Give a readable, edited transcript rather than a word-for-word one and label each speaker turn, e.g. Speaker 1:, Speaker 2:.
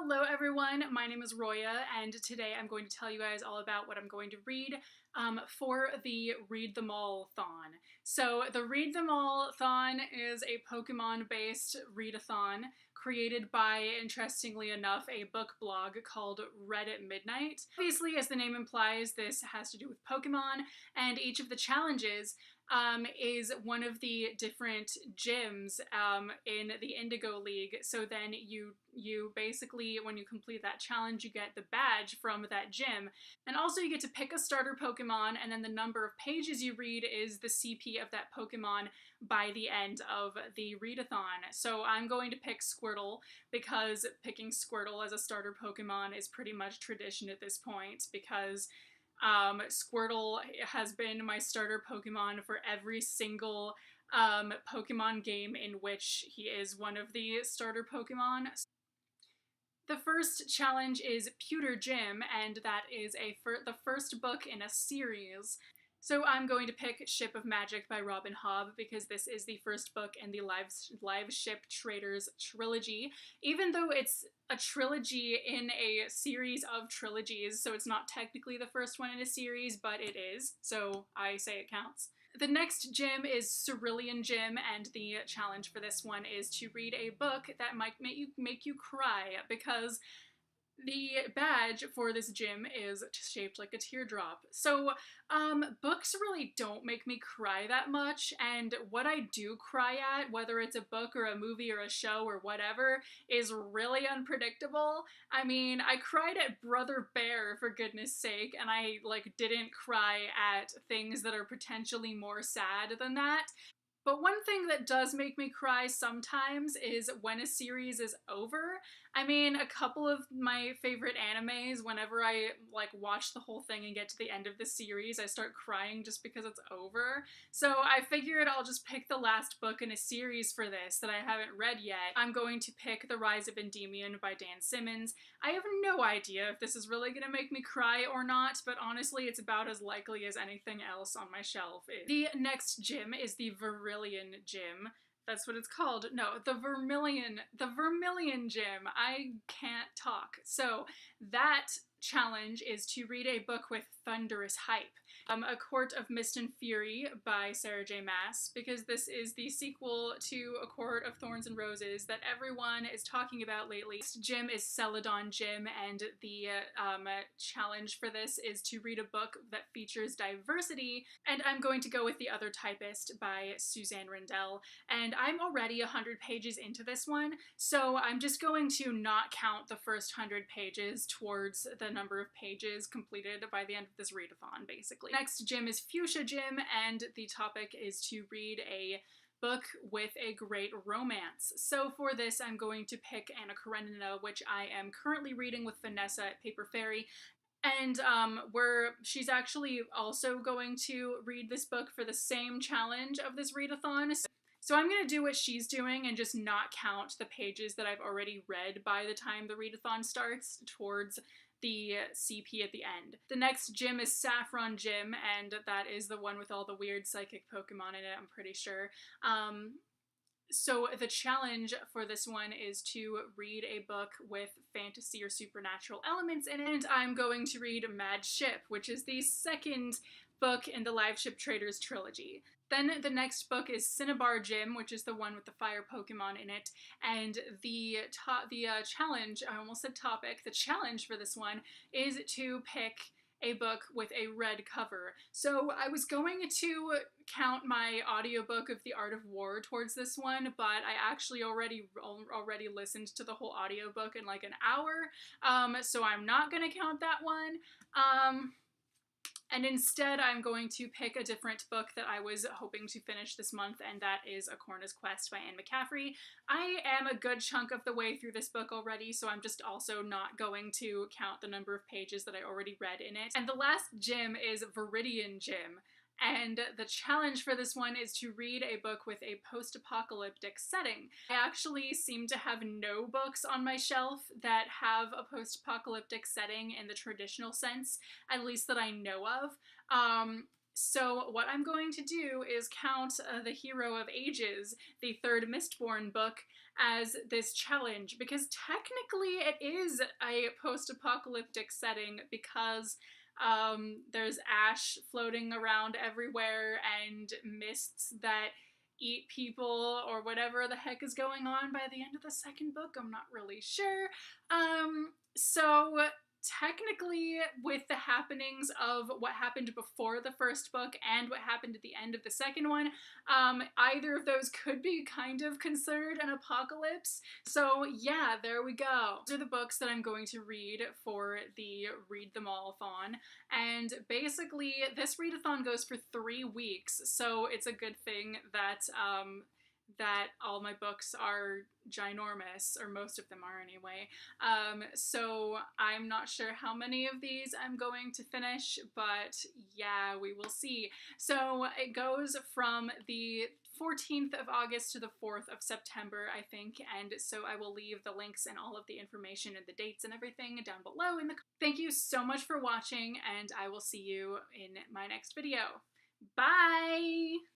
Speaker 1: Hello everyone, my name is Roya, and today I'm going to tell you guys all about what I'm going to read for the Read Them All-thon. So the Read Them All-thon is a Pokemon-based readathon created by, interestingly enough, a book blog called Read at Midnight. Obviously, as the name implies, this has to do with Pokemon, and each of the challenges is one of the different gyms in the Indigo League. So then you basically, when you complete that challenge, you get the badge from that gym. And also you get to pick a starter Pokemon, and then the number of pages you read is the CP of that Pokemon by the end of the readathon. So I'm going to pick Squirtle because picking Squirtle as a starter Pokemon is pretty much tradition at this point, because Squirtle has been my starter Pokemon for every single Pokemon game in which he is one of the starter Pokemon. The first challenge is Pewter Gym, and that is the first book in a series. So I'm going to pick Ship of Magic by Robin Hobb because this is the first book in the Live Ship Traders trilogy. Even though it's a trilogy in a series of trilogies, so it's not technically the first one in a series, but it is, so I say it counts. The next gym is Vermilion Gym, and the challenge for this one is to read a book that might make you cry, because the badge for this gym is shaped like a teardrop. So, books really don't make me cry that much, and what I do cry at, whether it's a book or a movie or a show or whatever, is really unpredictable. I mean, I cried at Brother Bear, for goodness sake, and I, didn't cry at things that are potentially more sad than that. But one thing that does make me cry sometimes is when a series is over. I mean, a couple of my favorite animes, whenever I watch the whole thing and get to the end of the series, I start crying just because it's over. So I figured I'll just pick the last book in a series for this that I haven't read yet. I'm going to pick The Rise of Endymion by Dan Simmons. I have no idea if this is really gonna make me cry or not, but honestly it's about as likely as anything else on my shelf is. The next gym is the Vermilion Gym. That's what it's called. No, the Vermilion Gym. I can't talk. So that challenge is to read a book with thunderous hype. A Court of Mist and Fury by Sarah J. Maas, because this is the sequel to A Court of Thorns and Roses that everyone is talking about lately. This gym is Celadon Gym, and the challenge for this is to read a book that features diversity, and I'm going to go with The Other Typist by Suzanne Rindell, and I'm already 100 pages into this one, so I'm just going to not count the first 100 pages towards the number of pages completed by the end of this readathon, basically. Next gym is Fuchsia Gym, and the topic is to read a book with a great romance. So for this, I'm going to pick Anna Karenina, which I am currently reading with Vanessa at Paper Fairy. And she's actually also going to read this book for the same challenge of this readathon. So I'm going to do what she's doing and just not count the pages that I've already read by the time the readathon starts towards the CP at the end. The next gym is Saffron Gym, and that is the one with all the weird psychic Pokemon in it, I'm pretty sure. So the challenge for this one is to read a book with fantasy or supernatural elements in it, and I'm going to read Mad Ship, which is the second book in the Live Ship Traders trilogy. Then the next book is Cinnabar Gym, which is the one with the fire Pokemon in it, and the challenge, I almost said topic, the challenge for this one is to pick a book with a red cover. So I was going to count my audiobook of The Art of War towards this one, but I actually already listened to the whole audiobook in like an hour, so I'm not gonna count that one. And instead, I'm going to pick a different book that I was hoping to finish this month, and that is A Corna's Quest by Anne McCaffrey. I am a good chunk of the way through this book already, so I'm just also not going to count the number of pages that I already read in it. And the last gym is Vermilion Gym. And the challenge for this one is to read a book with a post-apocalyptic setting. I actually seem to have no books on my shelf that have a post-apocalyptic setting in the traditional sense, at least that I know of. So what I'm going to do is count The Hero of Ages, the third Mistborn book, as this challenge, because technically it is a post-apocalyptic setting because there's ash floating around everywhere and mists that eat people or whatever the heck is going on by the end of the second book. I'm not really sure. So technically, with the happenings of what happened before the first book and what happened at the end of the second one, either of those could be kind of considered an apocalypse. So yeah, there we go. These are the books that I'm going to read for the Read Them All-thon. And basically, this readathon goes for 3 weeks, so it's a good thing that that all my books are ginormous, or most of them are anyway. So I'm not sure how many of these I'm going to finish, but yeah, we will see. So it goes from the 14th of August to the 4th of September, I think, and so I will leave the links and all of the information and the dates and everything down below in the. Thank you so much for watching, and I will see you in my next video. Bye!